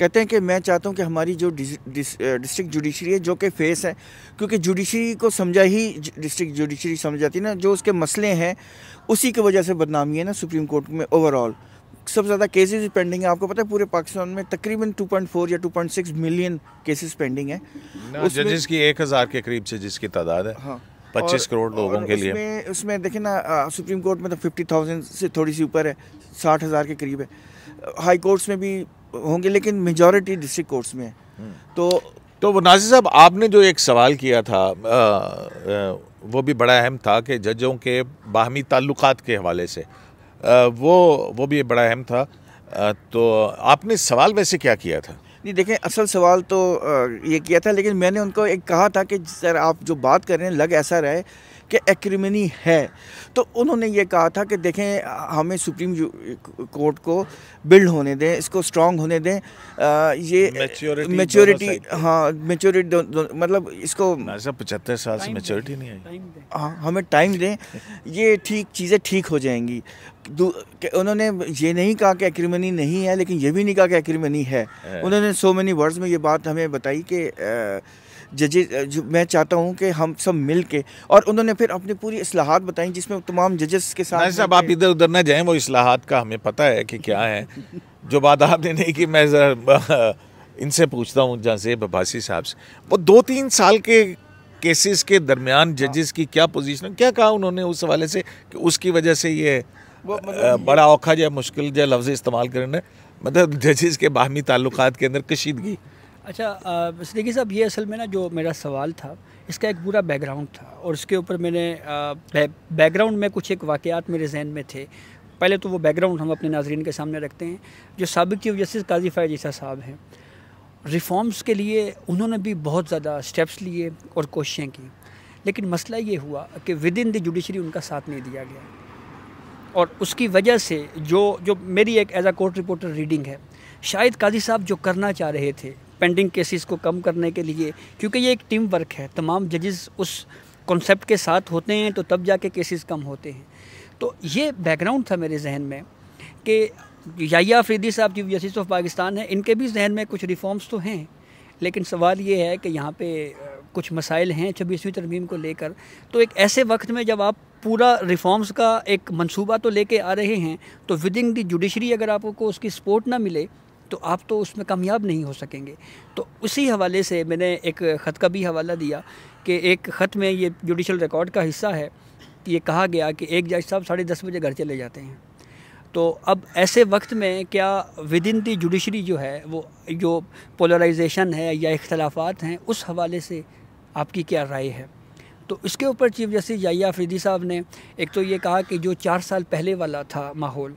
کہتے ہیں کہ میں چاہتا ہوں کہ ہماری جو ڈسٹرکٹ جوڈیشری ہے جو کہ فیس ہے، کیونکہ جوڈیشری کو سمجھا ہی ڈسٹرکٹ جوڈیشری سمجھ جاتی ہے نا، جو اس کے مسئلے ہیں اسی کی وجہ سے بدنامی ہے نا سپریم کورٹ میں اوور آل. سب سے زیادہ کیسز پینڈنگ ہیں، آپ کو پتہ ہے پورے پاکستان میں تقریباً 2.4 یا 2.6 ملین کیسز پینڈنگ ہیں. ججز کی 1000 کے قریب سے جس کی تعداد ہے، ہاں 25 کروڑ لوگوں کے لیے. اس میں دیکھیں نا سپریم کورٹ میں تو 50,000 سے تھوڑی سی اوپر ہے، 60,000 کے قریب ہے. ہائی کورٹس میں بھی ہوں گے لیکن میجورٹی ڈسٹرکٹ کورٹس میں ہے. تو وہ ناصر صاحب آپ نے جو ایک سوال کیا تھا وہ بھی بڑا اہم تھا کہ ججوں کے باہمی تعلقات کے حوالے سے، وہ بھی بڑا اہم تھا. تو آپ نے سوال ویسے کیا کیا تھا؟ نہیں دیکھیں، اصل سوال تو یہ کیا تھا، لیکن میں نے ان کو ایک کہا تھا کہ سر آپ جو بات کر رہے ہیں لگ ایسا رہے کہ ایکریمنی ہے. تو انہوں نے یہ کہا تھا کہ دیکھیں ہمیں سپریم کورٹ کو بلڈ ہونے دیں، اس کو اسٹرانگ ہونے دیں. یہ میچورٹی، ہاں میچورٹی مطلب اس کو 75 سال سے میچورٹی نہیں آئی. ہاں ہمیں ٹائم دیں، یہ چیزیں ٹھیک ہو جائیں گی. انہوں نے یہ نہیں کہا کہ ایکریمنی نہیں ہے، لیکن یہ بھی نہیں کہا کہ ایکریمنی ہے. انہوں نے سو مینی ورڈز میں یہ بات ہمیں بتائی کہ ججز، میں چاہتا ہوں کہ ہم سب مل کے، اور انہوں نے پھر اپنی پوری اصلاحات بتائیں جس میں تمام ججز کے ساتھ. صاحب آپ ادھر ادھر نہ جائیں، وہ اصلاحات کا ہمیں پتہ ہے کہ کیا ہے. جو بات آپ نے نہیں کی میں ان سے پوچھتا ہوں جہاں عباسی صاحب سے، وہ 2-3 سال کے کیسز کے درمیان ججز کی کیا پوزیشن، کیا کہا انہوں نے اس حوالے سے کہ اس کی وجہ سے یہ بڑا اوکھا یا مشکل جو لفظ استعمال کرنا ہے، مطلب ججز کے باہمی تعلقات کے اندر کشیدگی. اچھا صدیقی صاحب، یہ اصل میں نا جو میرا سوال تھا اس کا ایک پورا بیک گراؤنڈ تھا، اور اس کے اوپر میں نے بیک گراؤنڈ میں کچھ ایک واقعات میرے ذہن میں تھے. پہلے تو وہ بیک گراؤنڈ ہم اپنے ناظرین کے سامنے رکھتے ہیں. جو سابق چیف جسٹس قاضی فیاض عیسیٰ صاحب ہیں، ریفارمز کے لیے انہوں نے بھی بہت زیادہ سٹیپس لیے اور کوششیں کی، لیکن مسئلہ یہ ہوا کہ ود ان دی جوڈیشری ان کا ساتھ نہیں دیا گیا. اور اس کی وجہ سے جو میری ایک as a court reporter reading ہے، شاید قاضی صاحب جو کرنا چاہ رہے تھے پینڈنگ کیسز کو کم کرنے کے لیے، کیونکہ یہ ایک ٹیم ورک ہے، تمام ججز اس کنسیپٹ کے ساتھ ہوتے ہیں تو تب جا کے کیسز کم ہوتے ہیں. تو یہ بیک گراؤنڈ تھا میرے ذہن میں کہ یحییٰ افریدی صاحب چیف جسٹس آف پاکستان ہیں، ان کے بھی ذہن میں کچھ ریفارمز تو ہیں، لیکن سوال یہ ہے کہ یہاں پہ کچھ مسائل ہیں 26ویں ترمیم کو لے کر. تو ایک ایسے وقت میں جب آپ پورا ریفارمز کا ایک منصوبہ تو لے کے آ رہے ہیں، تو ود ان دی جوڈیشری اگر آپ کو اس کی سپورٹ نہ ملے تو آپ تو اس میں کامیاب نہیں ہو سکیں گے. تو اسی حوالے سے میں نے ایک خط کا بھی حوالہ دیا کہ ایک خط میں یہ جوڈیشل ریکارڈ کا حصہ ہے کہ یہ کہا گیا کہ ایک جج صاحب 10:30 بجے گھر چلے جاتے ہیں. تو اب ایسے وقت میں کیا ود ان دی جوڈیشری جو ہے، وہ جو پولرائزیشن ہے یا اختلافات ہیں، اس حوالے سے آپ کی کیا رائے ہے؟ تو اس کے اوپر چیف جسٹس یحییٰ افریدی صاحب نے ایک تو یہ کہا کہ جو 4 سال پہلے والا تھا ماحول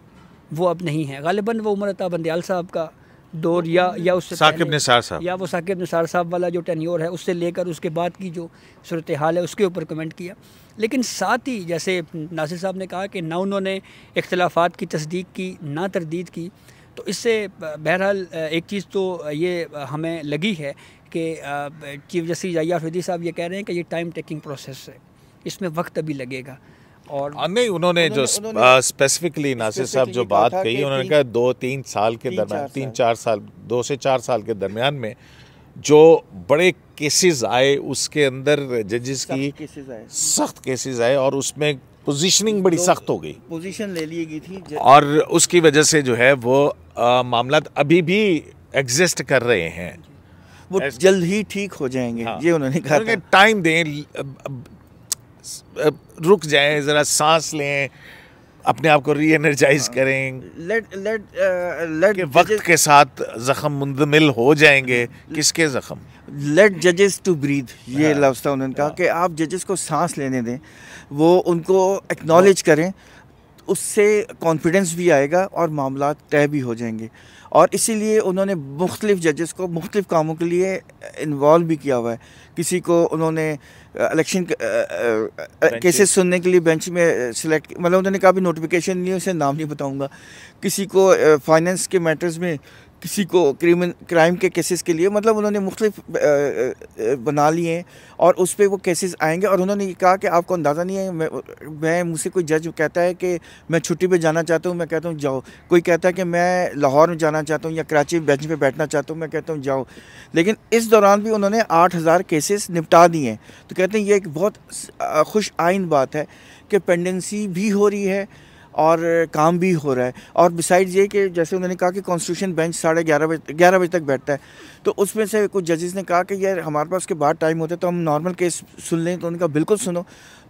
وہ اب نہیں ہے. غالباً وہ عمر عطا بندیال صاحب کا دور یا اس سے ثاقب نثار صاحب، یا وہ ثاقب نثار صاحب والا جو ٹینیور ہے اس سے لے کر اس کے بعد کی جو صورتحال ہے اس کے اوپر کمنٹ کیا. لیکن ساتھ ہی جیسے ناصر صاحب نے کہا کہ نہ انہوں نے اختلافات کی تصدیق کی نہ تردید کی. تو اس سے بہرحال ایک چیز تو یہ ہمیں لگی ہے کہ چیف جسٹس یحییٰ افریدی صاحب یہ کہہ رہے ہیں کہ یہ ٹائم ٹیکنگ پروسیس ہے، اس میں وقت ابھی لگے گا. اور نہیں، انہوں نے جو اسپیسیفکلی ناصر صاحب جو بات کہی، انہوں نے کہا 2-3 سال کے درمیان، 3-4 سال، 2 سے 4 سال کے درمیان میں جو بڑے کیسز آئے اس کے اندر ججز کی سخت کیسز آئے اور اس میں پوزیشننگ بڑی سخت ہو گئی، پوزیشن لے لی گئی تھی، اور اس کی وجہ سے جو ہے وہ معاملات ابھی بھی ایگزسٹ کر رہے ہیں. وہ جلد ہی ٹھیک ہو جائیں گے، یہ انہوں نے کہا تھا. ٹائم دیں، رک جائیں، ذرا سانس لیں، اپنے آپ کو ری انرجائز کریں. وقت کے ساتھ زخم مندمل ہو جائیں گے. کس کے زخم؟ لیٹ ججز ٹو بریتھ، یہ لفظ تھا. انہوں نے کہا کہ آپ ججز کو سانس لینے دیں، وہ ان کو ایکنالج کریں، اس سے کانفیڈنس بھی آئے گا اور معاملات طے بھی ہو جائیں گے. اور اسی لیے انہوں نے مختلف ججز کو مختلف کاموں کے لیے انوالو بھی کیا ہوا ہے. کسی کو انہوں نے الیکشن کیسز سننے کے لیے بینچ میں سلیکٹ، مطلب انہوں نے کہا بھی نوٹیفیکیشن نہیں ہے، اسے نام نہیں بتاؤں گا. کسی کو فائننس کے میٹرز میں کسی کو کرائم کے کیسز کے لیے مطلب انہوں نے مختلف بنا لیے ہیں اور اس پہ وہ کیسز آئیں گے. اور انہوں نے یہ کہا کہ آپ کو اندازہ نہیں ہے, میں مجھ سے کوئی جج کہتا ہے کہ میں چھٹی پہ جانا چاہتا ہوں, میں کہتا ہوں جاؤ. کوئی کہتا ہے کہ میں لاہور میں جانا چاہتا ہوں یا کراچی بینچ پہ بیٹھنا چاہتا ہوں, میں کہتا ہوں جاؤ. لیکن اس دوران بھی انہوں نے 8,000 کیسز نپٹا دیے ہیں. تو کہتے ہیں یہ ایک بہت خوش آئین بات ہے کہ پینڈنسی بھی ہو رہی ہے اور کام بھی ہو رہا ہے. اور بسائڈ یہ کہ جیسے انہوں نے کہا کہ کانسٹیٹیوشن بینچ 11:30 بجے تک بیٹھتا ہے, تو اس میں سے کچھ ججز نے کہا کہ یار ہمارے پاس کے بعد ٹائم ہوتا ہے تو ہم نارمل کیس سن لیں. تو ان کا بالکل سنو.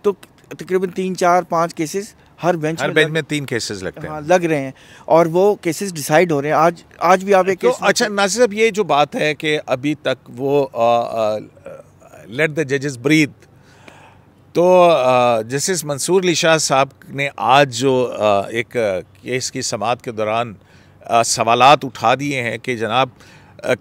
تو تقریباً 3 4 5 کیسز ہر بینچ میں 3 کیسز لگتے ہیں, لگ رہے ہیں اور وہ کیسز ڈیسائیڈ ہو رہے ہیں. آج بھی آپ ایک کیس. اچھا ناصر صاحب, یہ جو بات ہے کہ ابھی تک وہ لیٹ دا ججز بریتھ, تو جسٹس منصور علی شاہ صاحب نے آج جو ایک کیس کی سماعت کے دوران سوالات اٹھا دیے ہیں کہ جناب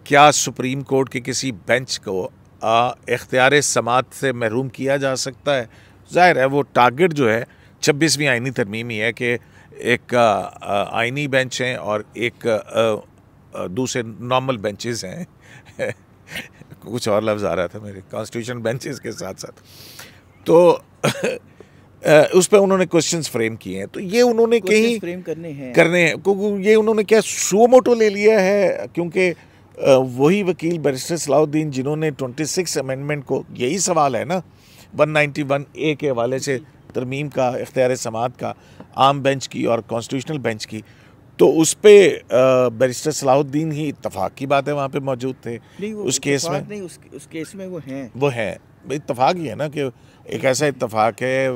کیا سپریم کورٹ کے کسی بینچ کو اختیار سماعت سے محروم کیا جا سکتا ہے. ظاہر ہے وہ ٹارگٹ جو ہے 26ویں آئینی ترمیم ہی ہے کہ ایک آئینی بینچ ہیں اور ایک دوسرے نارمل بینچز ہیں. کچھ اور لفظ آ رہا تھا میرے, کانسٹیٹیوشن بینچز کے ساتھ ساتھ. تو اس پہ انہوں نے کوسچنز فریم کیے ہیں. تو یہ انہوں نے کہیں کرنے ہیں, یہ انہوں نے کیا سو موٹو لے لیا ہے, کیونکہ وہی وکیل بیرسٹر صلاح الدین جنہوں نے 26 امینڈمنٹ کو, یہی سوال ہے نا 191A کے حوالے سے ترمیم کا, اختیار سماعت کا, عام بینچ کی اور کانسٹیٹیوشنل بینچ کی, تو اس پہ بیرسٹر صلاح الدین ہی اتفاق کی بات ہے وہاں پہ موجود تھے اس کیس میں. اس کیس میں وہ ہیں اتفاق ہی ہے نا کہ ایک ایسا اتفاق ہے,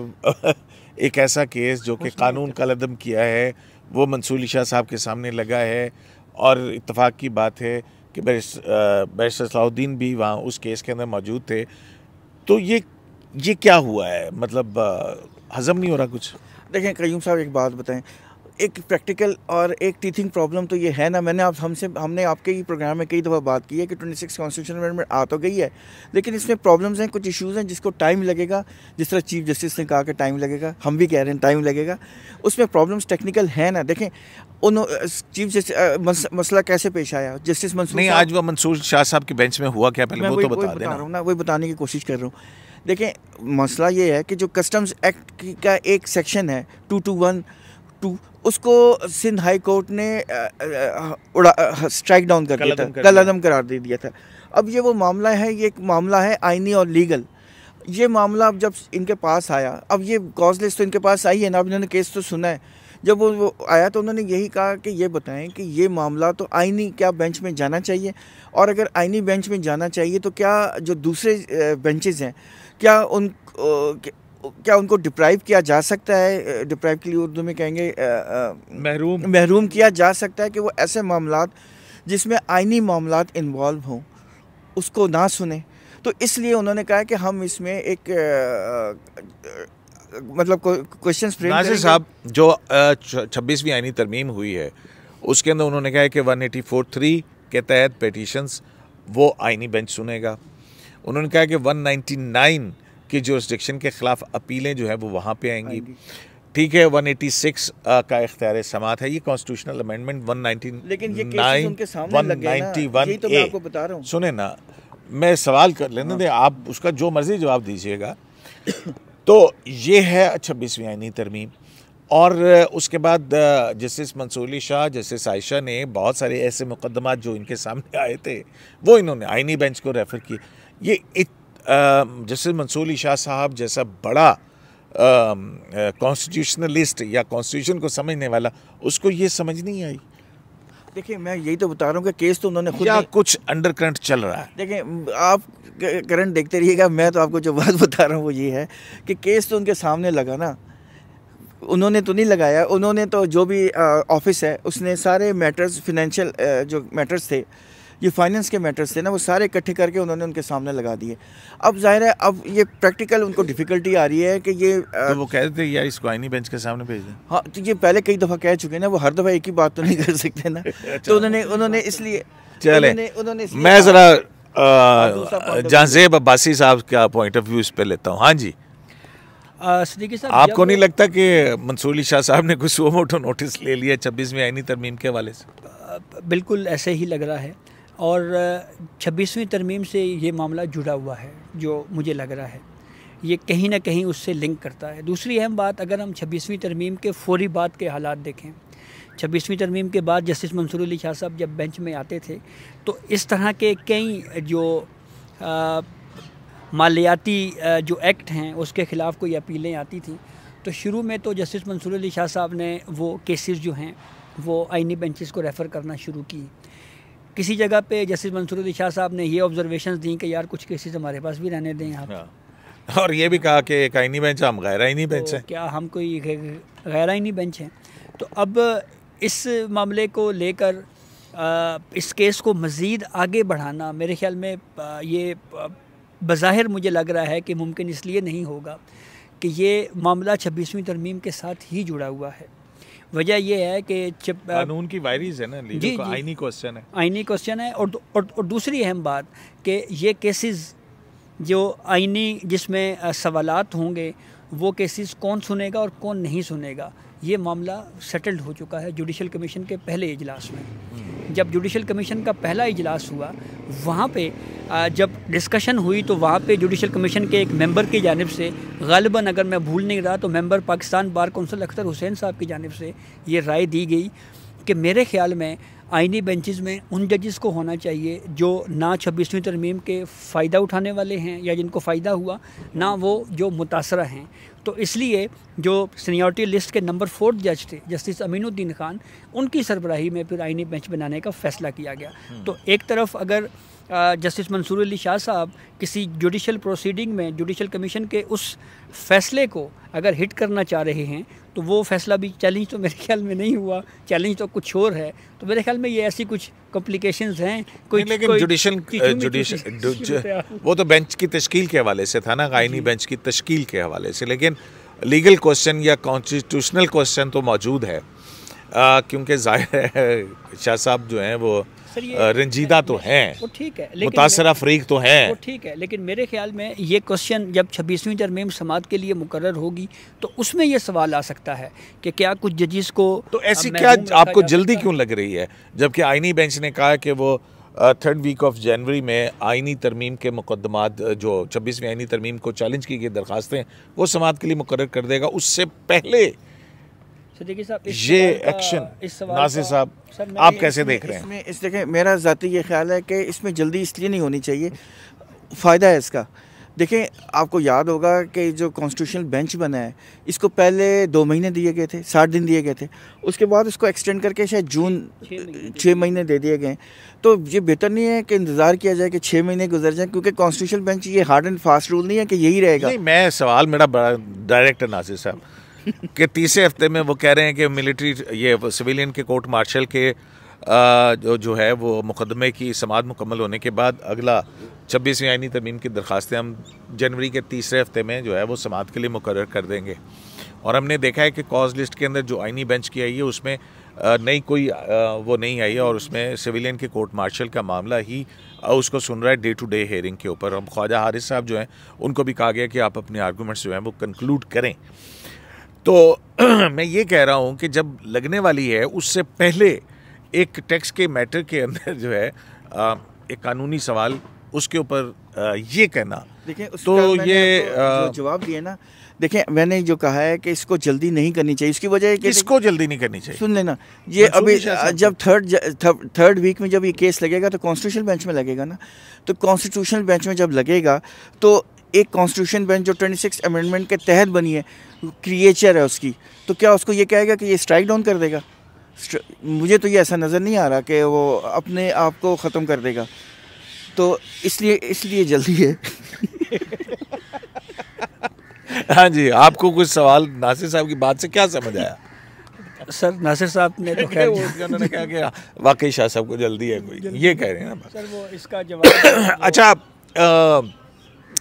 ایک ایسا کیس جو کہ قانون کالعدم کیا ہے وہ منصور علی شاہ صاحب کے سامنے لگا ہے, اور اتفاق کی بات ہے کہ بیرسٹر صلاح الدین بھی وہاں اس کیس کے اندر موجود تھے. تو یہ کیا ہوا ہے, مطلب ہضم نہیں ہو رہا کچھ. دیکھیں قیوم صاحب ایک بات بتائیں, ایک پریکٹیکل اور ایک ٹیتھنگ پرابلم تو یہ ہے نا, ہم نے آپ کے ہی پروگرام میں کئی دفعہ بات کی ہے کہ 26 کانسٹیٹیوشن امینڈمنٹ آ تو گئی ہے, لیکن اس میں پرابلمز ہیں, کچھ ایشوز ہیں جس کو ٹائم لگے گا. جس طرح چیف جسٹس نے کہا کہ ٹائم لگے گا, ہم بھی کہہ رہے ہیں ٹائم لگے گا. اس میں پرابلمز ٹیکنیکل ہیں نا. دیکھیں چیف جسٹس مسئلہ کیسے پیش آیا, جسٹس منصور نہیں, آج وہ منصور شاہ صاحب کے بینچ میں ہوا کیا, پہلے وہ تو بتا دینا. وہی بتانے کی کوشش کر رہا ہوں. دیکھیں مسئلہ یہ ہے کہ جو کسٹمز ایکٹ کا ایک سیکشن ہے 2212, اس کو سندھ ہائی کورٹ نے اسٹرائک ڈاؤن کر دیا تھا, کل عدم قرار دے دیا تھا. اب یہ وہ معاملہ ہے, یہ ایک معاملہ ہے آئینی اور لیگل. یہ معاملہ اب جب ان کے پاس آیا, اب یہ کاز لسٹ تو ان کے پاس آئی ہے نا, اب انہوں نے کیس تو سنا ہے. جب وہ آیا تو انہوں نے یہی کہا کہ یہ بتائیں کہ یہ معاملہ تو آئینی کیا بینچ میں جانا چاہیے, اور اگر آئینی بینچ میں جانا چاہیے تو کیا جو دوسرے بینچز ہیں کیا ان کو ڈپرائیو کیا جا سکتا ہے, ڈپرائیو کے لیے اردو میں کہیں گے محروم کیا جا سکتا ہے کہ وہ ایسے معاملات جس میں آئینی معاملات انوالو ہوں اس کو نہ سنیں. تو اس لیے انہوں نے کہا کہ ہم اس میں ایک مطلب کوشچنز فریم کریں گے. ناصر صاحب جو 26ویں آئینی ترمیم ہوئی ہے اس کے اندر انہوں نے کہا کہ 184(3) کے تحت پیٹیشنز وہ آئینی بینچ سنے گا. انہوں نے کہا کہ 199 کی جورسڈکشن کے خلاف اپیلیں جو ہے وہ وہاں پہ آئیں گی. ٹھیک ہے, 186 کا اختیار سماعت ہے, یہ کانسٹیٹیوشنل امینڈمنٹ 191A. سنیں نا, میں سوال کر لینے دیں, آپ اس کا جو مرضی جواب دیجیے گا. تو یہ ہے 26ویں آئینی ترمیم, اور اس کے بعد جسٹس منصور علی شاہ, جسٹس عائشہ نے بہت سارے ایسے مقدمات جو ان کے سامنے آئے تھے وہ انہوں نے آئینی بینچ کو ریفر کی. یہ جسٹس منصور علی شاہ صاحب جیسا بڑا کانسٹیٹیوشنلسٹ یا کانسٹیٹیوشن کو سمجھنے والا, اس کو یہ سمجھ نہیں آئی. دیکھیں میں یہی تو بتا رہا ہوں کہ کیس تو انہوں نے خود کچھ انڈر کرنٹ چل رہا ہے. دیکھیں آپ کرنٹ دیکھتے رہیے گا, میں تو آپ کو جو بات بتا رہا ہوں وہ یہ ہے کہ کیس تو ان کے سامنے لگا نا, انہوں نے تو نہیں لگایا. انہوں نے تو جو بھی آفس ہے اس نے سارے میٹرز, فائنینشیل جو میٹرز تھے, یہ فائننس کے میٹرز تھے نا, وہ سارے اکٹھے کر کے انہوں نے ان کے سامنے لگا دیے. اب ظاہر ہے اب یہ پریکٹیکل ان کو ڈیفیکلٹی آ رہی ہے کہ یہ تو وہ کہتے تھے یار اس کو آئینی بینچ کے سامنے بھیج دیں. ہاں, تو یہ پہلے کئی دفعہ کہہ چکے نا, وہ ہر دفعہ ایک ہی بات تو نہیں کر سکتے نا. تو انہوں نے اس لیے چلے, میں ذرا جہانزیب عباسی صاحب کا پوائنٹ آف ویو اس پہ لیتا ہوں. ہاں جی, صدیقی صاحب آپ کو نہیں لگتا کہ منصور علی شاہ صاحب نے کوئی سو موٹو نوٹس لے لیا 26ویں آئینی ترمیم کے حوالے سے؟ بالکل ایسے ہی لگ رہا ہے، اور 26ویں ترمیم سے یہ معاملہ جڑا ہوا ہے جو مجھے لگ رہا ہے، یہ کہیں نہ کہیں اس سے لنک کرتا ہے۔ دوسری اہم بات، اگر ہم 26ویں ترمیم کے فوری بعد کے حالات دیکھیں، 26ویں ترمیم کے بعد جسٹس منصور علی شاہ صاحب جب بینچ میں آتے تھے تو اس طرح کے کئی جو مالیاتی جو ایکٹ ہیں اس کے خلاف کوئی اپیلیں آتی تھیں، تو شروع میں تو جسٹس منصور علی شاہ صاحب نے وہ کیسز جو ہیں وہ آئینی بینچز کو ریفر کرنا شروع کی۔ کسی جگہ پہ جسٹس منصور علی شاہ صاحب نے یہ آبزرویشنز دیں کہ یار کچھ کیسز ہمارے پاس بھی رہنے دیں آپ، اور یہ بھی کہا کہ ایک آئینی بینچ ہم غیر آئینی بینچ ہیں، کیا ہم کوئی غیر آئینی بینچ ہیں؟ تو اب اس معاملے کو لے کر اس کیس کو مزید آگے بڑھانا میرے خیال میں یہ بظاہر مجھے لگ رہا ہے کہ ممکن اس لیے نہیں ہوگا کہ یہ معاملہ 26ویں ترمیم کے ساتھ ہی جڑا ہوا ہے۔ وجہ یہ ہے کہ قانون کی وائریز ہے نا، آئینی کوسچن ہے، آئینی کوسچن ہے، اور دوسری اہم بات کہ یہ کیسز جو آئینی جس میں سوالات ہوں گے وہ کیسز کون سنے گا اور کون نہیں سنے گا، یہ معاملہ سیٹلڈ ہو چکا ہے جوڈیشل کمیشن کے پہلے اجلاس میں۔ جب جوڈیشل کمیشن کا پہلا اجلاس ہوا، وہاں پہ جب ڈسکشن ہوئی تو وہاں پہ جوڈیشل کمیشن کے ایک ممبر کی جانب سے، غالباً اگر میں بھول نہیں رہا تو ممبر پاکستان بار کونسل اختر حسین صاحب کی جانب سے یہ رائے دی گئی کہ میرے خیال میں آئینی بینچز میں ان ججز کو ہونا چاہیے جو نہ 26ویں ترمیم کے فائدہ اٹھانے والے ہیں یا جن کو فائدہ ہوا، نہ وہ جو متاثرہ ہیں۔ تو اس لیے جو سینیورٹی لسٹ کے نمبر 4 جج تھے جسٹس امین الدین خان، ان کی سربراہی میں پھر آئینی بینچ بنانے کا فیصلہ کیا گیا۔ تو ایک طرف اگر جسٹس منصور علی شاہ صاحب کسی جوڈیشل پروسیڈنگ میں جوڈیشل کمیشن کے اس فیصلے کو اگر ہٹ کرنا چاہ رہے ہیں تو وہ فیصلہ بھی چیلنج تو میرے خیال میں نہیں ہوا، چیلنج تو کچھ اور ہے۔ تو میرے خیال میں یہ ایسی کچھ کمپلیکیشنز ہیں، لیکن جوڈیشل وہ تو بینچ کی تشکیل کے حوالے سے تھا نا، آئینی بینچ کی تشکیل کے حوالے سے، لیکن لیگل کوسچن یا کانسٹیٹیوشنل کوسچن تو موجود ہے، کیونکہ ظاہر ہے شاہ صاحب جو ہیں وہ رنجیدہ تو ہیں، وہ ٹھیک ہے، متاثرہ فریق تو ہیں، وہ ٹھیک ہے، لیکن میرے خیال میں یہ کوسچن جب 26ویں ترمیم سماعت کے لیے مقرر ہوگی تو اس میں یہ سوال آ سکتا ہے کہ کیا کچھ ججز کو تو ایسی کیا آپ کو جلدی کیوں لگ رہی ہے، جبکہ آئینی بینچ نے کہا کہ وہ 3rd ویک آف جنوری میں آئینی ترمیم کے مقدمات جو 26ویں آئینی ترمیم کو چیلنج کی گئی درخواستیں وہ سماعت کے لیے مقرر کر دے گا، اس سے پہلے یہ ایکشن ناصر صاحب آپ کیسے دیکھ رہے ہیں؟ اس دیکھیں میرا ذاتی یہ خیال ہے کہ اس میں جلدی اس لیے نہیں ہونی چاہیے، فائدہ ہے اس کا۔ دیکھیں آپ کو یاد ہوگا کہ جو کانسٹیٹیوشنل بینچ بنا ہے اس کو پہلے 2 مہینے دیے گئے تھے، 60 دن دیے گئے تھے، اس کے بعد اس کو ایکسٹینڈ کر کے شاید جون 6 مہینے دے دیے گئے۔ تو یہ بہتر نہیں ہے کہ انتظار کیا جائے کہ 6 مہینے گزر جائیں، کیونکہ کانسٹیٹیوشنل بینچ یہ ہارڈ اینڈ فاسٹ رول نہیں ہے کہ یہی رہے گا۔ نہیں، میں سوال میرا بڑا ڈائریکٹ ہے ناصر صاحب کہ تیسرے ہفتے میں وہ کہہ رہے ہیں کہ ملٹری یہ سویلین کے کورٹ مارشل کے جو ہے وہ مقدمے کی سماعت مکمل ہونے کے بعد اگلا 26ویں آئینی ترمیم کی درخواستیں ہم جنوری کے تیسرے ہفتے میں جو ہے وہ سماعت کے لیے مقرر کر دیں گے۔ اور ہم نے دیکھا ہے کہ کاز لسٹ کے اندر جو آئینی بینچ کی آئی ہے اس میں نئی کوئی وہ نہیں آئی ہے، اور اس میں سویلین کے کورٹ مارشل کا معاملہ ہی اس کو سن رہا ہے ڈے ٹو ڈے ہیئرنگ کے اوپر۔ ہم خواجہ حارث صاحب جو ہیں ان کو بھی کہا گیا کہ آپ اپنے آرگومنٹس جو ہیں وہ کنکلوڈ کریں۔ تو میں یہ کہہ رہا ہوں کہ جب لگنے والی ہے اس سے پہلے ایک ٹیکس کے میٹر کے اندر جو ہے ایک قانونی سوال اس کے اوپر یہ کہنا، تو یہ جواب دیا نا، دیکھیں میں نے جو کہا ہے کہ اس کو جلدی نہیں کرنی چاہیے، اس کی وجہ ہے کہ اس کو جلدی نہیں کرنی چاہیے۔ سن لینا، یہ ابھی جب 3rd ویک میں جب یہ کیس لگے گا تو کانسٹیٹیوشنل بینچ میں لگے گا نا، تو کانسٹیٹیوشنل بینچ میں جب لگے گا تو ایک کانسٹیٹیوشن بینچ جو 26 امینڈمنٹ کے تحت بنی ہے، کریچر ہے اس کی، تو کیا اس کو یہ کہے گا کہ یہ اسٹرائک ڈاؤن کر دے گا؟ مجھے تو یہ ایسا نظر نہیں آ رہا کہ وہ اپنے آپ کو ختم کر دے گا، تو اس لیے جلدی ہے۔ ہاں جی، آپ کو کچھ سوال ناصر صاحب کی بات سے کیا سمجھ آیا؟ سر ناصر صاحب نے تو خیر انہوں نے کہا کہ واقعی شاہ صاحب کو جلدی ہے، کوئی یہ کہہ رہے ہیں نا سر، وہ اس کا جواب اچھا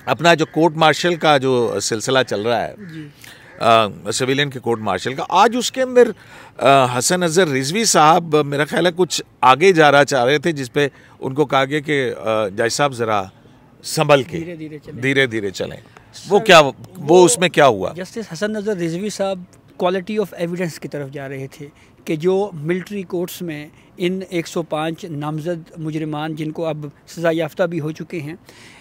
اپنا جو کورٹ مارشل کا جو سلسلہ چل رہا ہے سویلین کے کورٹ مارشل کا، آج اس کے اندر حسن اظہر رضوی صاحب میرا خیال ہے کچھ آگے جا چاہ رہے تھے، جس پہ ان کو کہا گیا کہ جج صاحب ذرا سنبھل کے دھیرے دھیرے چلیں۔ وہ اس میں کیا ہوا؟ جسٹس حسن اظہر رضوی صاحب کوالٹی آف ایویڈنس کی طرف جا رہے تھے کہ جو ملٹری کورٹس میں ان 105 نامزد مجرمان جن کو اب سزا یافتہ بھی ہو چکے ہیں،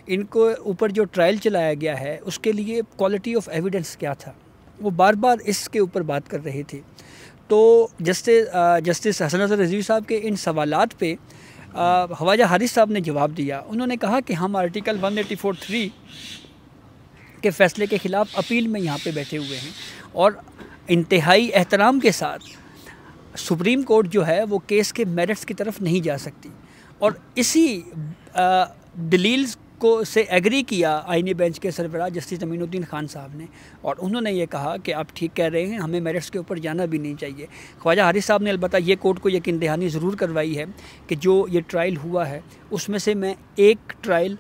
ان کو اوپر جو ٹرائل چلایا گیا ہے اس کے لیے کوالٹی آف ایویڈنس کیا تھا، وہ بار بار اس کے اوپر بات کر رہے تھے. تو جسٹس حسن نظر رضوی صاحب کے ان سوالات پہ خواجہ حارث صاحب نے جواب دیا. انہوں نے کہا کہ ہم آرٹیکل 184(3) کے فیصلے کے خلاف اپیل میں یہاں پہ بیٹھے ہوئے ہیں، اور انتہائی احترام کے ساتھ سپریم کورٹ جو ہے وہ کیس کے میرٹس کی طرف نہیں جا سکتی. اور اسی دلیل کو سے ایگری کیا آئینی بینچ کے سربراہ جسٹس امین الدین خان صاحب نے، اور انہوں نے یہ کہا کہ آپ ٹھیک کہہ رہے ہیں، ہمیں میرٹس کے اوپر جانا بھی نہیں چاہیے. خواجہ حارث صاحب نے البتہ یہ کورٹ کو یقین دہانی ضرور کروائی ہے کہ جو یہ ٹرائل ہوا ہے اس میں سے میں ایک ٹرائل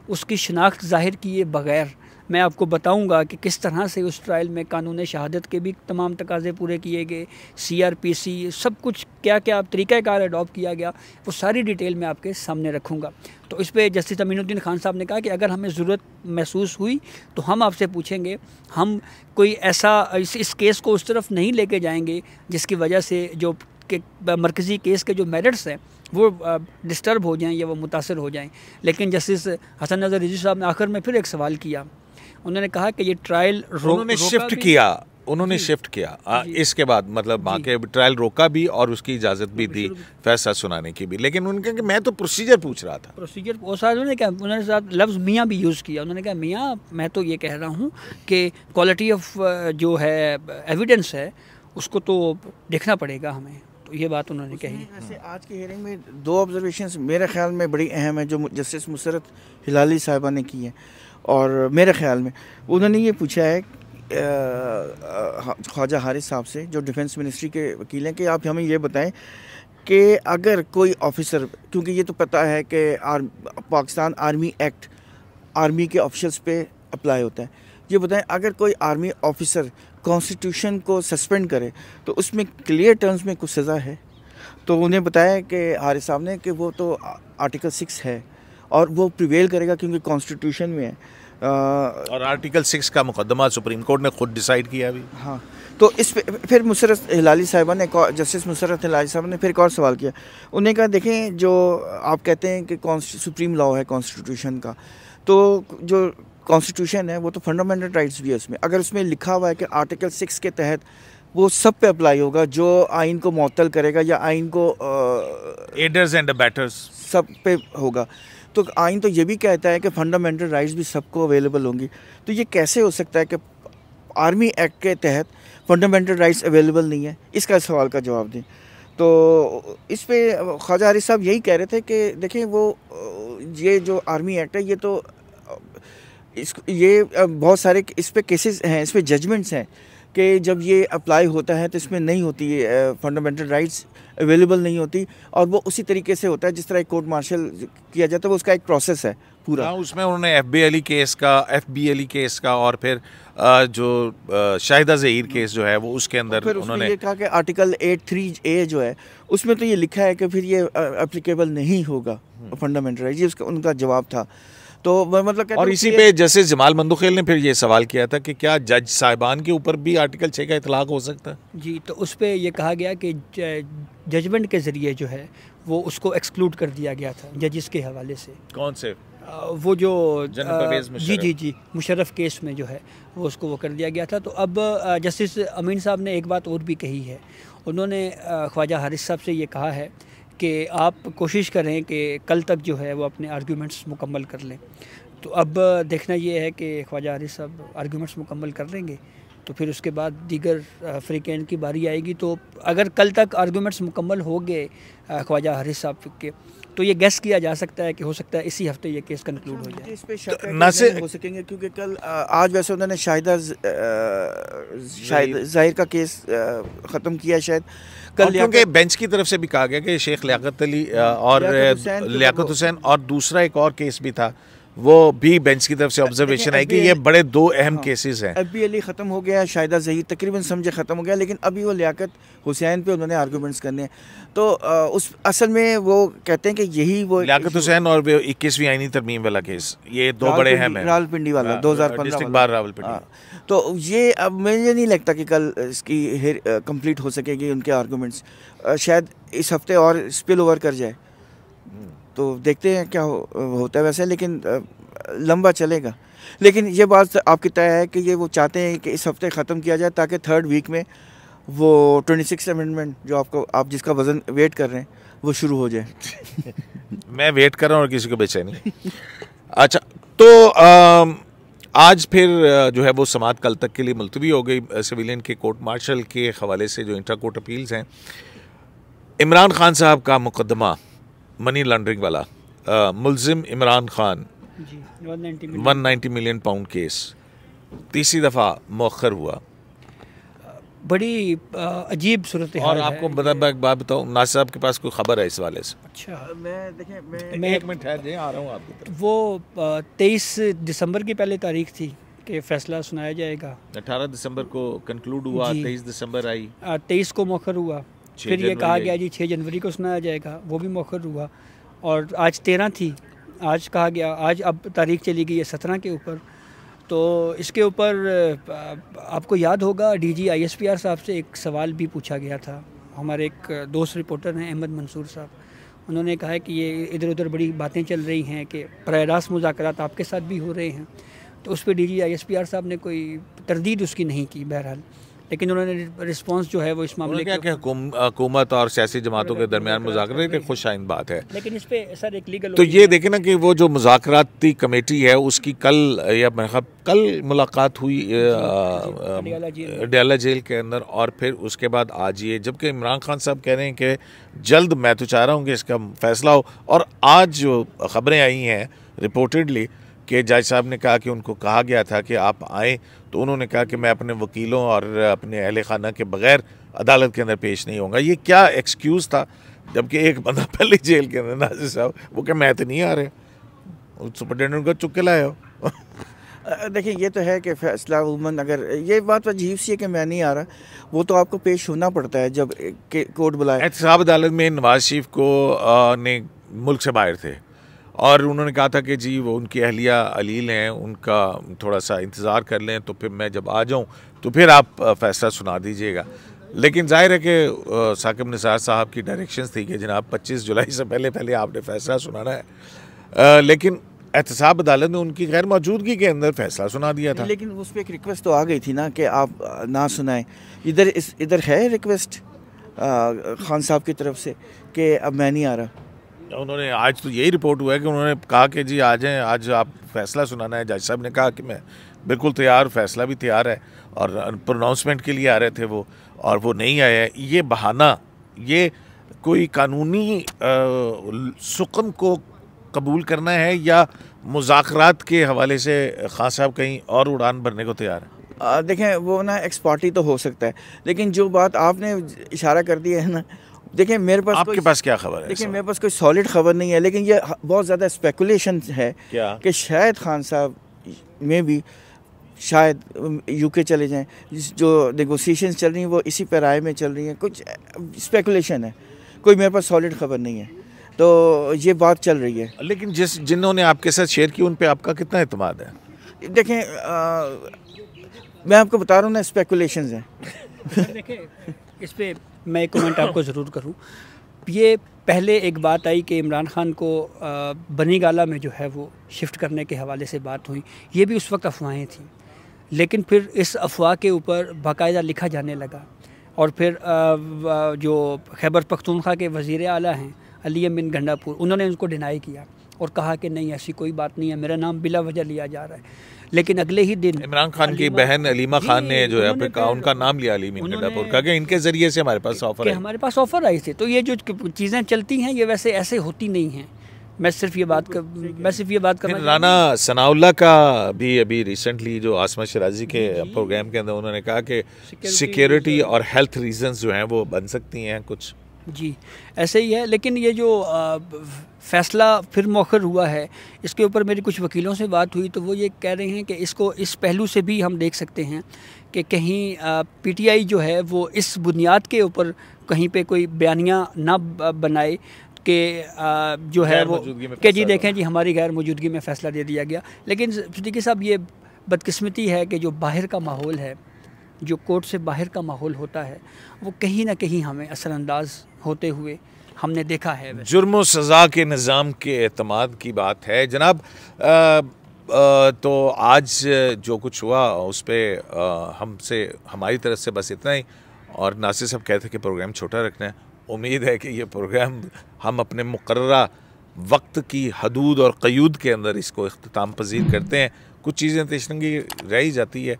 اس کی شناخت ظاہر کیے بغیر میں آپ کو بتاؤں گا کہ کس طرح سے اس ٹرائل میں قانون شہادت کے بھی تمام تقاضے پورے کیے گئے، CRPC سب کچھ کیا کیا طریقہ کار اڈاپٹ کیا گیا، وہ ساری ڈیٹیل میں آپ کے سامنے رکھوں گا. تو اس پہ جسٹس امین الدین خان صاحب نے کہا کہ اگر ہمیں ضرورت محسوس ہوئی تو ہم آپ سے پوچھیں گے، ہم کوئی ایسا اس کیس کو اس طرف نہیں لے کے جائیں گے جس کی وجہ سے جو کہ مرکزی کیس کے جو میرٹس ہیں وہ ڈسٹرب ہو جائیں یا وہ متاثر ہو جائیں. لیکن جسٹس حسن نظر رضوی صاحب نے آخر میں پھر ایک سوال کیا. انہوں نے کہا کہ یہ ٹرائل انہوں نے شفٹ کیا اس کے بعد مطلب وہاں کے ٹرائل روکا بھی اور اس کی اجازت بھی دی فیصلہ سنانے کی بھی، لیکن انہوں نے کہا کہ میں تو پروسیجر پوچھ رہا تھا. انہوں نے ساتھ لفظ میاں بھی یوز کیا. انہوں نے کہا میاں میں تو یہ کہہ رہا ہوں کہ کوالٹی آف جو ہے ایویڈنس ہے اس کو تو دیکھنا پڑے گا ہمیں. تو یہ بات انہوں نے کہی. ویسے آج کی ہیئرنگ میں 2 آبزرویشنز میرے خیال میں بڑی اہم ہیں جو جسٹس مسرت ہلالی صاحبہ نے کی ہیں، اور میرے خیال میں انہوں نے یہ پوچھا ہے خواجہ حارث صاحب سے جو ڈیفنس منسٹری کے وکیل ہیں کہ آپ ہمیں یہ بتائیں کہ اگر کوئی آفیسر، کیونکہ یہ تو پتہ ہے کہ پاکستان آرمی ایکٹ آرمی کے آفیشلز پہ اپلائی ہوتا ہے، یہ بتائیں اگر کوئی آرمی آفیسر کانسٹیٹیوشن کو سسپینڈ کرے تو اس میں کلیئر ٹرمز میں کچھ سزا ہے؟ تو انہیں بتایا کہ حارث صاحب نے کہ وہ تو آرٹیکل 6 ہے اور وہ پریویل کرے گا کیونکہ کانسٹیٹیوشن میں ہے، اور آرٹیکل 6 کا مقدمہ سپریم کورٹ نے خود ڈیسائیڈ کیا بھی. ہاں تو اس پہ پھر مسرت ہلالی صاحبہ نے، جسٹس مسرت ہلالی صاحب نے پھر ایک اور سوال کیا. انہوں نے کہا دیکھیں جو آپ کہتے ہیں کہ سپریم لا ہے کانسٹیٹیوشن کا، تو جو کانسٹیٹیوشن ہے وہ تو فنڈامنٹل رائٹس بھی ہے اس میں. اگر اس میں لکھا ہوا ہے کہ آرٹیکل 6 کے تحت وہ سب پہ اپلائی ہوگا جو آئین کو معطل کرے گا یا آئین کو ایڈرز اینڈ ابیٹرز سب پہ ہوگا، تو آئین تو یہ بھی کہتا ہے کہ فنڈامنٹل رائٹس بھی سب کو اویلیبل ہوں گی. تو یہ کیسے ہو سکتا ہے کہ آرمی ایکٹ کے تحت فنڈامنٹل رائٹس اویلیبل نہیں ہے؟ اس کا سوال کا جواب دیں. تو اس پہ خواجہ حارث صاحب یہی کہہ رہے تھے کہ دیکھیں وہ یہ جو آرمی ایکٹ ہے یہ تو یہ بہت سارے اس پہ کیسز ہیں، اس پہ ججمنٹس ہیں کہ جب یہ اپلائی ہوتا ہے تو اس میں نہیں ہوتی فنڈامنٹل رائٹس اویلیبل نہیں ہوتی، اور وہ اسی طریقے سے ہوتا ہے جس طرح ایک کورٹ مارشل کیا جاتا ہے، وہ اس کا ایک پروسیس ہے پورا. اس میں انہوں نے FBLE کیس کا اور پھر جو شاہدہ ظہیر کیس جو ہے وہ اس کے اندر انہوں نے یہ کہا کہ آرٹیکل 83A جو ہے اس میں تو یہ لکھا ہے کہ پھر یہ اپلیکیبل نہیں ہوگا فنڈامنٹل رائٹ. یہ ان کا جواب تھا. تو مطلب اور اسی پہ جسٹس جمال مندوخیل نے پھر یہ سوال کیا تھا کہ کیا جج صاحبان کے اوپر بھی آرٹیکل 6 کا اطلاق ہو سکتا ہے؟ جی تو اس پہ یہ کہا گیا کہ ججمنٹ کے ذریعے جو ہے وہ اس کو ایکسکلوڈ کر دیا گیا تھا ججز کے حوالے سے. کون سے؟ وہ جو جی مشرف کیس میں جو ہے وہ اس کو وہ کر دیا گیا تھا. تو اب جسٹس امین صاحب نے ایک بات اور بھی کہی ہے. انہوں نے خواجہ حارث صاحب سے یہ کہا ہے کہ آپ کوشش کریں کہ کل تک جو ہے وہ اپنے آرگیومنٹس مکمل کر لیں. تو اب دیکھنا یہ ہے کہ خواجہ حارث صاحب آرگیومنٹس مکمل کر لیں گے تو پھر اس کے بعد دیگر فریقین کی باری آئے گی. تو اگر کل تک آرگیومنٹس مکمل ہو گئے خواجہ حارث صاحب کے تو یہ گیس کیا جا سکتا ہے کہ ہو سکتا ہے اسی ہفتے یہ کیس کنکلوڈ ہو جائے. اس پہ شک نہیں ہو سکیں گے کیونکہ کل آج ویسے انہوں نے شاہدہ ظاہر کا کیس ختم کیا شاید کل، کیونکہ بینچ کی طرف سے بھی کہا گیا کہ شیخ لیاقت علی اور لیاقت حسین اور دوسرا ایک اور کیس بھی تھا وہ بھی بینچ کی طرف سے آبزرویشن ہے کہ یہ بڑے دو اہم کیسز ہیں. ابھی علی ختم ہو گیا, شاہدہ ظہیر تقریباً سمجھے ختم ہو گیا, لیکن ابھی وہ لیاقت حسین پہ انہوں نے آرگومنٹس کرنے ہیں. تو اس اصل میں وہ کہتے ہیں کہ یہی وہ لیاقت حسین اور 21ویں آئینی ترمیم والا کیس, یہ دو بڑے اہم ہیں. راولپنڈی والا 2015 ڈسٹرکٹ بار راولپنڈی. تو یہ اب مجھے نہیں لگتا کہ کل اس کی کمپلیٹ ہو سکے گی ان کے آرگومنٹس, شاید اس ہفتے اور اسپل اوور کر جائے. تو دیکھتے ہیں کیا ہوتا ہے ویسے, لیکن لمبا چلے گا. لیکن یہ بات آپ کی طے ہے کہ یہ وہ چاہتے ہیں کہ اس ہفتے ختم کیا جائے تاکہ 3rd ویک میں وہ 26 امینڈمنٹ جو آپ جس کا وزن ویٹ کر رہے ہیں وہ شروع ہو جائے. میں ویٹ کر رہا ہوں اور کسی کو بے چینی. اچھا, تو آج پھر جو ہے وہ سماعت کل تک کے لیے ملتوی ہو گئی. سویلین کے کورٹ مارشل کے حوالے سے جو انٹرا کورٹ اپیلز ہیں, عمران خان صاحب کا مقدمہ منی لانڈرنگ والا, ملزم Imran Khan, 190 million pound case تیسری دفعہ مؤخر ہوا. بڑی عجیب صورت اور آپ کو ایک بات بتاؤں, ناصر صاحب کے پاس کوئی خبر ہے اس والے سے؟ اچھا, میں ایک منٹ ٹھہر جائیں, آ رہا ہوں آپ کی طرف. وہ 23 دسمبر کی پہلے تاریخ تھی کہ فیصلہ سنایا جائے گا. 18 دسمبر کو کنکلوڈ ہوا, 23 دسمبر آئی, 23 کو مؤخر ہوا. پھر یہ کہا گیا جی 6 جنوری کو سنایا جائے گا, وہ بھی مؤخر ہوا. اور آج 13 تھی, آج کہا گیا, آج اب تاریخ چلی گئی ہے 17 کے اوپر. تو اس کے اوپر آپ کو یاد ہوگا ڈی جی ISPR صاحب سے ایک سوال بھی پوچھا گیا تھا. ہمارے ایک دوست رپورٹر ہیں احمد منصور صاحب, انہوں نے کہا ہے کہ یہ ادھر ادھر بڑی باتیں چل رہی ہیں کہ براہ راست مذاکرات آپ کے ساتھ بھی ہو رہے ہیں. تو اس پہ ڈی جی ISPR صاحب نے کوئی تردید اس کی نہیں کی بہرحال, لیکن انہوں نے رسپانس جو ہے وہ اس معاملے کہ حکومت اور سیاسی جماعتوں کے درمیان مذاکرات ایک خوش آئند بات ہے. لیکن اس پہ سر ایک لیگل, تو یہ دیکھیں نا کہ وہ جو مذاکراتی کمیٹی ہے اس کی کل یا کل ملاقات ہوئی ڈیالہ جیل کے اندر, اور پھر اس کے بعد آج یہ, جبکہ عمران خان صاحب کہہ رہے ہیں کہ جلد میں تو چاہ رہا ہوں کہ اس کا فیصلہ ہو. اور آج جو خبریں آئی ہیں رپورٹڈلی کہ جج صاحب نے کہا کہ ان کو کہا گیا تھا کہ آپ آئیں, تو انہوں نے کہا کہ میں اپنے وکیلوں اور اپنے اہل خانہ کے بغیر عدالت کے اندر پیش نہیں ہوں گا. یہ کیا ایکسکیوز تھا, جبکہ ایک بندہ پہلے جیل کے اندر, ناصر صاحب, وہ کہ میں تو نہیں آ رہے, سپرنٹینڈنٹ کو چک کے لائے ہو. دیکھیں یہ تو ہے کہ فیصلہ عموماً, اگر یہ بات عجیب سی ہے کہ میں نہیں آ رہا, وہ تو آپ کو پیش ہونا پڑتا ہے جب کورٹ بلائے. احتساب عدالت میں نواز شریف کو نے ملک سے باہر تھے, اور انہوں نے کہا تھا کہ جی وہ ان کی اہلیہ علیل ہیں, ان کا تھوڑا سا انتظار کر لیں, تو پھر میں جب آ جاؤں تو پھر آپ فیصلہ سنا دیجئے گا. لیکن ظاہر ہے کہ ثاقب نثار صاحب کی ڈائریکشنز تھی کہ جناب 25 جولائی سے پہلے آپ نے فیصلہ سنانا ہے, لیکن احتساب عدالت نے ان کی غیر موجودگی کے اندر فیصلہ سنا دیا تھا. لیکن اس پہ ایک ریکویسٹ تو آ گئی تھی نا کہ آپ نہ سنائیں. ادھر ہے ریکویسٹ خان صاحب کی طرف سے کہ اب میں نہیں آ رہا. انہوں نے آج تو یہی رپورٹ ہوا ہے کہ انہوں نے کہا کہ جی آ جائیں, آج آپ فیصلہ سنانا ہے. جج صاحب نے کہا کہ میں بالکل تیار, فیصلہ بھی تیار ہے, اور پروناؤنسمنٹ کے لیے آ رہے تھے وہ, اور وہ نہیں آئے. یہ بہانہ, یہ کوئی قانونی سکم کو قبول کرنا ہے یا مذاکرات کے حوالے سے خان صاحب کہیں اور اڑان بھرنے کو تیار ہے؟ دیکھیں وہ نا ایکس پارٹی تو ہو سکتا ہے, لیکن جو بات آپ نے اشارہ کر دیا ہے نا, دیکھیں میرے پاس, آپ کے پاس کیا خبر ہے؟ دیکھیں میرے پاس کوئی سالڈ خبر نہیں ہے, لیکن یہ بہت زیادہ اسپیکولیشن ہے کہ شاید خان صاحب میں بھی شاید UK چلے جائیں. جو نیگوسیشنز چل رہی ہیں وہ اسی پیرائے میں چل رہی ہیں, کچھ اسپیکولیشن ہے, کوئی میرے پاس سالڈ خبر نہیں ہے. تو یہ بات چل رہی ہے. لیکن جنہوں نے آپ کے ساتھ شیئر کی ان پہ آپ کا کتنا اعتماد ہے؟ دیکھیں میں آپ کو بتا رہا ہوں نا, اسپیکولیشنز ہیں. دیکھیں اس پہ میں ایک کمنٹ آپ کو ضرور کروں. یہ پہلے ایک بات آئی کہ عمران خان کو بنی گالہ میں جو ہے وہ شفٹ کرنے کے حوالے سے بات ہوئی. یہ بھی اس وقت افواہیں تھیں, لیکن پھر اس افواہ کے اوپر باقاعدہ لکھا جانے لگا, اور پھر جو خیبر پختونخوا کے وزیر اعلیٰ ہیں علی امین گنڈاپور, انہوں نے ان کو ڈینائی کیا اور کہا کہ نہیں ایسی کوئی بات نہیں ہے, میرا نام بلا وجہ لیا جا رہا ہے. لیکن اگلے ہی دن عمران خان کی بہن علیمہ خان نے جو ہے ان کا نام لیا, علی امین گنڈاپور, کہا کہ ان کے ذریعے سے ہمارے پاس آفر ہے, ہمارے پاس آفر آئی تھی. تو یہ جو چیزیں چلتی ہیں یہ ویسے ایسے ہوتی نہیں ہیں. میں صرف یہ بات کر رانا ثناء اللہ کا بھی ابھی ریسنٹلی جو عاصمہ شرازی کے پروگرام کے اندر انہوں نے کہا کہ سیکیورٹی اور ہیلتھ ریزنز جو ہیں وہ بن سکتی ہیں کچھ. جی ایسے ہی ہے، لیکن یہ جو فیصلہ پھر مؤخر ہوا ہے، اس کے اوپر میری کچھ وکیلوں سے بات ہوئی تو وہ یہ کہہ رہے ہیں کہ اس کو اس پہلو سے بھی ہم دیکھ سکتے ہیں کہ کہیں پی ٹی آئی جو ہے وہ اس بنیاد کے اوپر کہیں پہ کوئی بیانیہ نہ بنائے کہ جو ہے وہ کہ جی دیکھیں جی ہماری غیر موجودگی میں فیصلہ دے دیا گیا. لیکن صدیقی صاحب یہ بدقسمتی ہے کہ جو باہر کا ماحول ہے، جو کورٹ سے باہر کا ماحول ہوتا ہے، وہ کہیں نہ کہیں ہمیں اثر انداز ہوتے ہوئے ہم نے دیکھا ہے. جرم و سزا کے نظام کے اعتماد کی بات ہے جناب. تو آج جو کچھ ہوا اس پہ ہماری طرف سے بس اتنا ہی. اور ناصر صاحب کہتے ہیں کہ پروگرام چھوٹا رکھنا ہے. امید ہے کہ یہ پروگرام ہم اپنے مقررہ وقت کی حدود اور قیود کے اندر اس کو اختتام پذیر کرتے ہیں. کچھ چیزیں تشنگی رہ ہی جاتی ہے.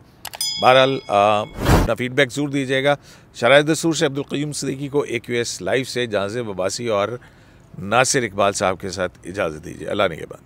بہرحال اپنا فیڈ بیک ضرور دیجیے گا. شرائط دستور سے عبدالقیوم صدیقی کو AQS لائیو سے جہاز وباسی اور ناصر اقبال صاحب کے ساتھ اجازت دیجیے. اللہ نگہبان.